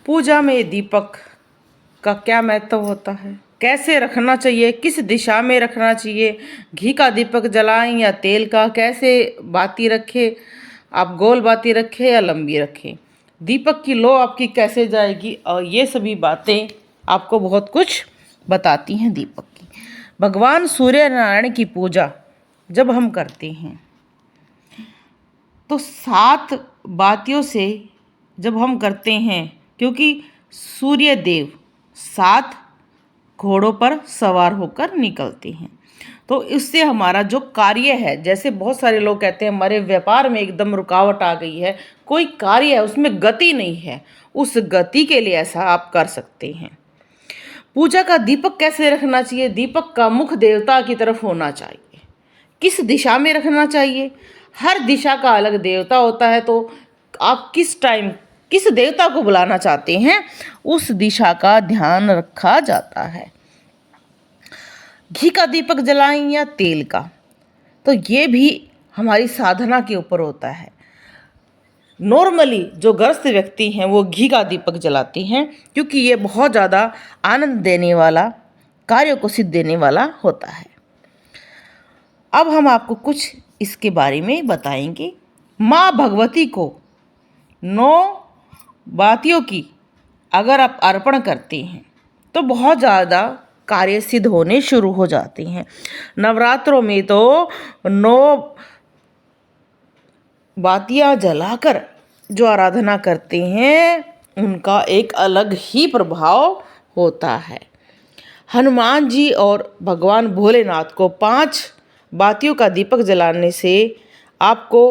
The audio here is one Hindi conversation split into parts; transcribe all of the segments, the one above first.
पूजा में दीपक का क्या महत्व होता है, कैसे रखना चाहिए, किस दिशा में रखना चाहिए, घी का दीपक जलाएं या तेल का, कैसे बाती रखें, आप गोल बाती रखें या लंबी रखें, दीपक की लो आपकी कैसे जाएगी, और ये सभी बातें आपको बहुत कुछ बताती हैं दीपक की। भगवान सूर्य नारायण की पूजा जब हम करते हैं तो 7 बातियों से जब हम करते हैं, क्योंकि सूर्य देव 7 घोड़ों पर सवार होकर निकलते हैं, तो इससे हमारा जो कार्य है, जैसे बहुत सारे लोग कहते हैं हमारे व्यापार में एकदम रुकावट आ गई है, कोई कार्य है उसमें गति नहीं है, उस गति के लिए ऐसा आप कर सकते हैं। पूजा का दीपक कैसे रखना चाहिए, दीपक का मुख देवता की तरफ होना चाहिए। किस दिशा में रखना चाहिए, हर दिशा का अलग देवता होता है, तो आप किस टाइम किस देवता को बुलाना चाहते हैं उस दिशा का ध्यान रखा जाता है। घी का दीपक जलाएं या तेल का, तो ये भी हमारी साधना के ऊपर होता है। नॉर्मली जो गृहस्थ व्यक्ति हैं वो घी का दीपक जलाते हैं, क्योंकि ये बहुत ज़्यादा आनंद देने वाला, कार्य को सिद्ध देने वाला होता है। अब हम आपको कुछ इसके बारे में बताएंगे। माँ भगवती को 9 बातियों की अगर आप अर्पण करते हैं तो बहुत ज़्यादा कार्य सिद्ध होने शुरू हो जाते हैं। नवरात्रों में तो 9 बातियाँ जलाकर जो आराधना करते हैं उनका एक अलग ही प्रभाव होता है। हनुमान जी और भगवान भोलेनाथ को 5 बातियों का दीपक जलाने से आपको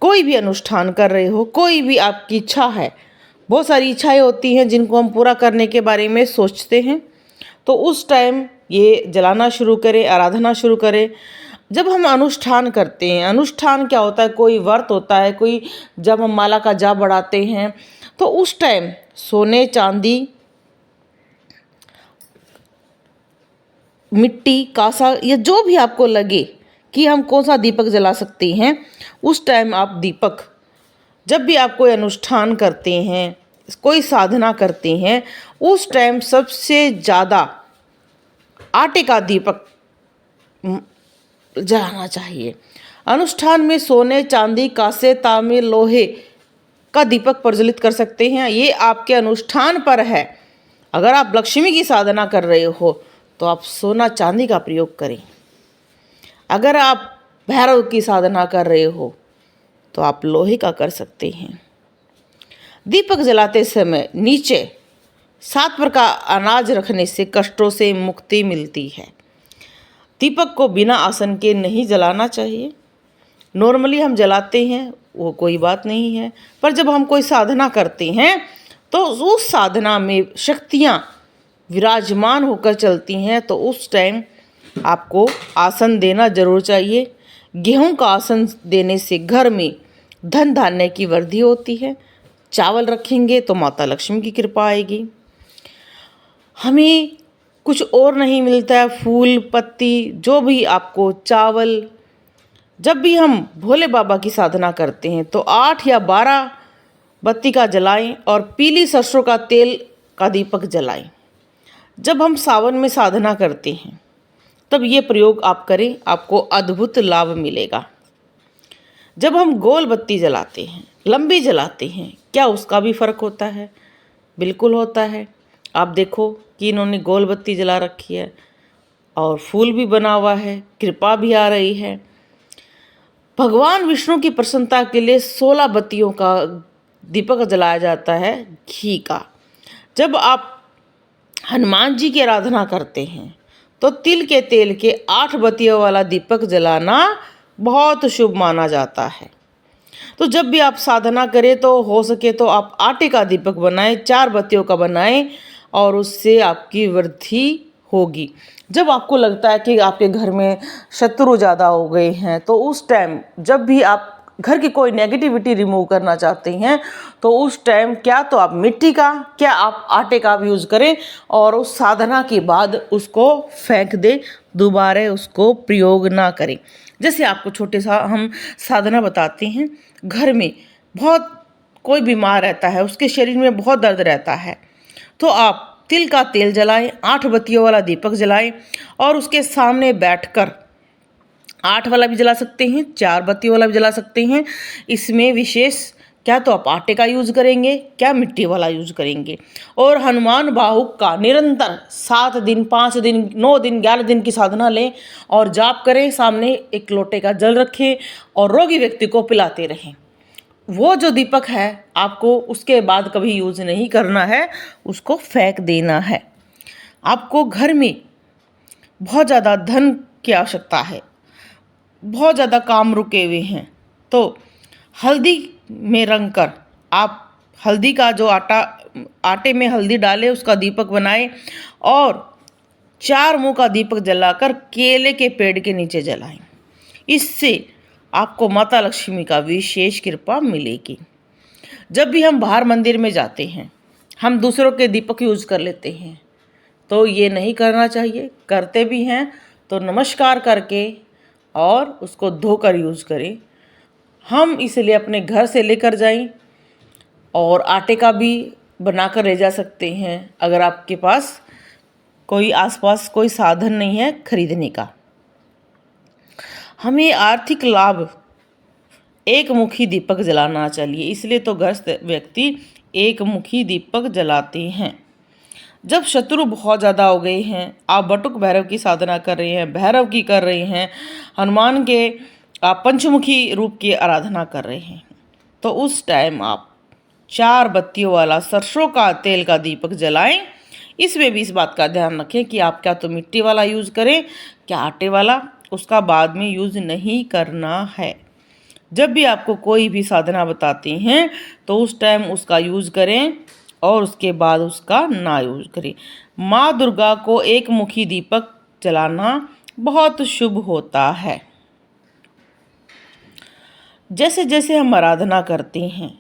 कोई भी अनुष्ठान कर रहे हो, कोई भी आपकी इच्छा है, बहुत सारी इच्छाएं होती हैं जिनको हम पूरा करने के बारे में सोचते हैं, तो उस टाइम ये जलाना शुरू करें, आराधना शुरू करें। जब हम अनुष्ठान करते हैं, अनुष्ठान क्या होता है, कोई व्रत होता है, कोई जब हम माला का जाप बढ़ाते हैं तो उस टाइम सोने चांदी, मिट्टी, कांसा या जो भी आपको लगे कि हम कौन सा दीपक जला सकते हैं, उस टाइम आप दीपक, जब भी आप कोई अनुष्ठान करते हैं, कोई साधना करते हैं, उस टाइम सबसे ज़्यादा आटे का दीपक जलाना चाहिए। अनुष्ठान में सोने चांदी कांसे तांबे लोहे का दीपक प्रज्वलित कर सकते हैं, ये आपके अनुष्ठान पर है। अगर आप लक्ष्मी की साधना कर रहे हो तो आप सोना चांदी का प्रयोग करें। अगर आप भैरव की साधना कर रहे हो तो आप लोहे का कर सकते हैं। दीपक जलाते समय नीचे 7 प्रकार अनाज रखने से कष्टों से मुक्ति मिलती है। दीपक को बिना आसन के नहीं जलाना चाहिए। नॉर्मली हम जलाते हैं वो कोई बात नहीं है, पर जब हम कोई साधना करते हैं तो उस साधना में शक्तियाँ विराजमान होकर चलती हैं, तो उस टाइम आपको आसन देना जरूर चाहिए। गेहूं का आसन देने से घर में धन धान्य की वृद्धि होती है। चावल रखेंगे तो माता लक्ष्मी की कृपा आएगी। हमें कुछ और नहीं मिलता है, फूल पत्ती जो भी आपको, चावल, जब भी हम भोले बाबा की साधना करते हैं तो 8 या 12 बत्ती का जलाएं और पीली सरसों का तेल का दीपक जलाएं। जब हम सावन में साधना करते हैं तब ये प्रयोग आप करें, आपको अद्भुत लाभ मिलेगा। जब हम गोल बत्ती जलाते हैं, लंबी जलाते हैं, क्या उसका भी फर्क होता है? बिल्कुल होता है। आप देखो कि इन्होंने गोल बत्ती जला रखी है और फूल भी बना हुआ है, कृपा भी आ रही है। भगवान विष्णु की प्रसन्नता के लिए 16 बत्तियों का दीपक जलाया जाता है घी का। जब आप हनुमान जी की आराधना करते हैं तो तिल के तेल के 8 बत्तियों वाला दीपक जलाना बहुत शुभ माना जाता है। तो जब भी आप साधना करें तो हो सके तो आप आटे का दीपक बनाएं, 4 बत्तियों का बनाएं, और उससे आपकी वृद्धि होगी। जब आपको लगता है कि आपके घर में शत्रु ज़्यादा हो गए हैं, तो उस टाइम जब भी आप घर की कोई नेगेटिविटी रिमूव करना चाहते हैं तो उस टाइम क्या तो आप मिट्टी का, क्या आप आटे का भी यूज़ करें और उस साधना के बाद उसको फेंक दें, दोबारा उसको प्रयोग ना करें। जैसे आपको छोटे सा हम साधना बताते हैं, घर में बहुत कोई बीमार रहता है, उसके शरीर में बहुत दर्द रहता है, तो आप तिल का तेल जलाएं, 8 बत्तियों वाला दीपक जलाएं और उसके सामने बैठकर 8 वाला भी जला सकते हैं, 4 बत्तियों वाला भी जला सकते हैं। इसमें विशेष क्या तो आप आटे का यूज करेंगे, क्या मिट्टी वाला यूज करेंगे। और हनुमान बाहुक का निरंतर 7 दिन, 5 दिन, 9 दिन, 11 दिन की साधना लें और जाप करें। सामने एक लोटे का जल रखें और रोगी व्यक्ति को पिलाते रहें। वो जो दीपक है आपको उसके बाद कभी यूज नहीं करना है, उसको फेंक देना है। आपको घर में बहुत ज़्यादा धन की आवश्यकता है, बहुत ज़्यादा काम रुके हुए हैं, तो हल्दी में रंग कर आप हल्दी का जो आटे में हल्दी डालें, उसका दीपक बनाएं और 4 मुंह का दीपक जलाकर केले के पेड़ के नीचे जलाएं। इससे आपको माता लक्ष्मी का विशेष कृपा मिलेगी। जब भी हम बाहर मंदिर में जाते हैं, हम दूसरों के दीपक यूज कर लेते हैं, तो ये नहीं करना चाहिए। करते भी हैं तो नमस्कार करके और उसको धोकर यूज करें। हम इसलिए अपने घर से लेकर जाएं और आटे का भी बनाकर ले जा सकते हैं, अगर आपके पास कोई आसपास कोई साधन नहीं है खरीदने का। हमें आर्थिक लाभ एक मुखी दीपक जलाना चाहिए, इसलिए तो गृहस्थ व्यक्ति एक मुखी दीपक जलाते हैं। जब शत्रु बहुत ज़्यादा हो गए हैं, आप बटुक भैरव की साधना कर रहे हैं, भैरव की कर रहे हैं, हनुमान के आप पंचमुखी रूप की आराधना कर रहे हैं, तो उस टाइम आप 4 बत्तियों वाला सरसों का तेल का दीपक जलाएं। इसमें भी इस बात का ध्यान रखें कि आप क्या तो मिट्टी वाला यूज़ करें, क्या आटे वाला, उसका बाद में यूज़ नहीं करना है। जब भी आपको कोई भी साधना बताते हैं तो उस टाइम उसका यूज़ करें और उसके बाद उसका ना यूज करें। माँ दुर्गा को एक मुखी दीपक जलाना बहुत शुभ होता है। जैसे जैसे हम आराधना करते हैं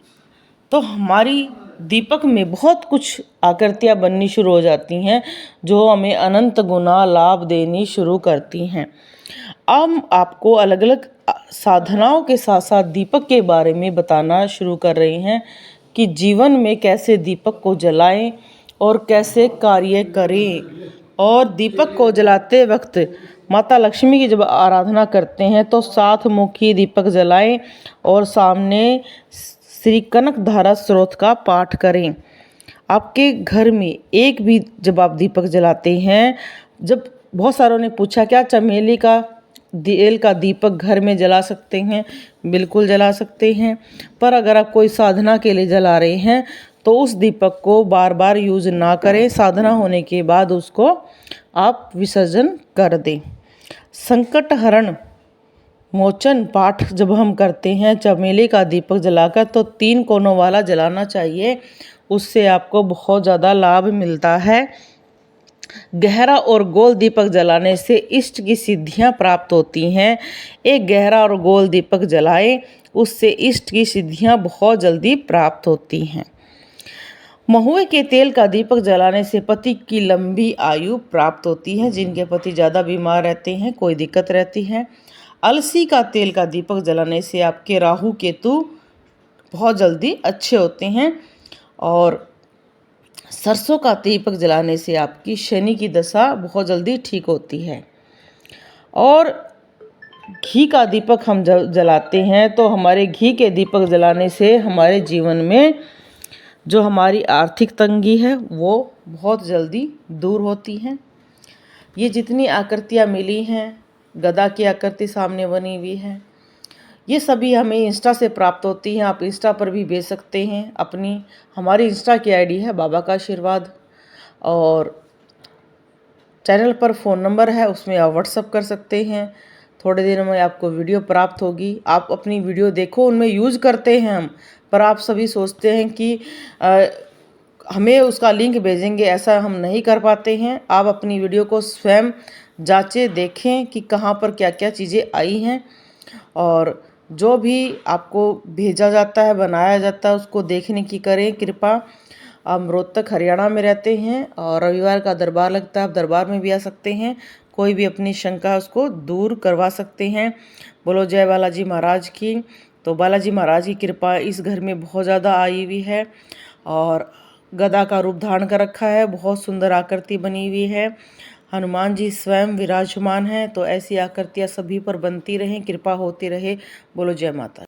तो हमारी दीपक में बहुत कुछ आकृतियाँ बननी शुरू हो जाती हैं, जो हमें अनंत गुना लाभ देनी शुरू करती हैं। हम आपको अलग अलग साधनाओं के साथ साथ दीपक के बारे में बताना शुरू कर रहे हैं कि जीवन में कैसे दीपक को जलाएं और कैसे कार्य करें। और दीपक को जलाते वक्त माता लक्ष्मी की जब आराधना करते हैं तो 7 मुखी दीपक जलाएं और सामने श्री कनक धारा स्रोत का पाठ करें। आपके घर में एक भी जब आप दीपक जलाते हैं, जब बहुत सारों ने पूछा क्या चमेली का तेल का दीपक घर में जला सकते हैं? बिल्कुल जला सकते हैं, पर अगर आप कोई साधना के लिए जला रहे हैं तो उस दीपक को बार बार यूज ना करें। साधना होने के बाद उसको आप विसर्जन कर दें। संकट हरण मोचन पाठ जब हम करते हैं चमेली का दीपक जलाकर, तो 3 कोनों वाला जलाना चाहिए, उससे आपको बहुत ज़्यादा लाभ मिलता है। गहरा और गोल दीपक जलाने से इष्ट की सिद्धियां प्राप्त होती हैं। एक गहरा और गोल दीपक जलाएं, उससे इष्ट की सिद्धियां बहुत जल्दी प्राप्त होती हैं। महुए के तेल का दीपक जलाने से पति की लंबी आयु प्राप्त होती है। जिनके पति ज़्यादा बीमार रहते हैं, कोई दिक्कत रहती है। अलसी का तेल का दीपक जलाने से आपके राहु केतु बहुत जल्दी अच्छे होते हैं। और सरसों का दीपक जलाने से आपकी शनि की दशा बहुत जल्दी ठीक होती है। और घी का दीपक हम जलाते हैं तो हमारे घी के दीपक जलाने से हमारे जीवन में जो हमारी आर्थिक तंगी है वो बहुत जल्दी दूर होती है। ये जितनी आकृतियाँ मिली हैं, गदा की आकृति सामने बनी हुई है, ये सभी हमें इंस्टा से प्राप्त होती हैं। आप इंस्टा पर भी भेज सकते हैं अपनी। हमारी इंस्टा की आईडी है बाबा का आशीर्वाद, और चैनल पर फ़ोन नंबर है, उसमें आप व्हाट्सअप कर सकते हैं। थोड़े दिनों में आपको वीडियो प्राप्त होगी। आप अपनी वीडियो देखो, उनमें यूज़ करते हैं हम, पर आप सभी सोचते हैं कि हमें उसका लिंक भेजेंगे, ऐसा हम नहीं कर पाते हैं। आप अपनी वीडियो को स्वयं जांचें, देखें कि कहाँ पर क्या क्या चीज़ें आई हैं, और जो भी आपको भेजा जाता है, बनाया जाता है, उसको देखने की करें कृपा। हम रोहतक हरियाणा में रहते हैं और रविवार का दरबार लगता है, आप दरबार में भी आ सकते हैं। कोई भी अपनी शंका उसको दूर करवा सकते हैं। बोलो जय बालाजी महाराज की। तो बालाजी महाराज की कृपा इस घर में बहुत ज़्यादा आई हुई है और गदा का रूप धारण कर रखा है, बहुत सुंदर आकृति बनी हुई है। हनुमान जी स्वयं विराजमान हैं। तो ऐसी आकृतियाँ सभी पर बनती रहें, कृपा होती रहे। बोलो जय माता।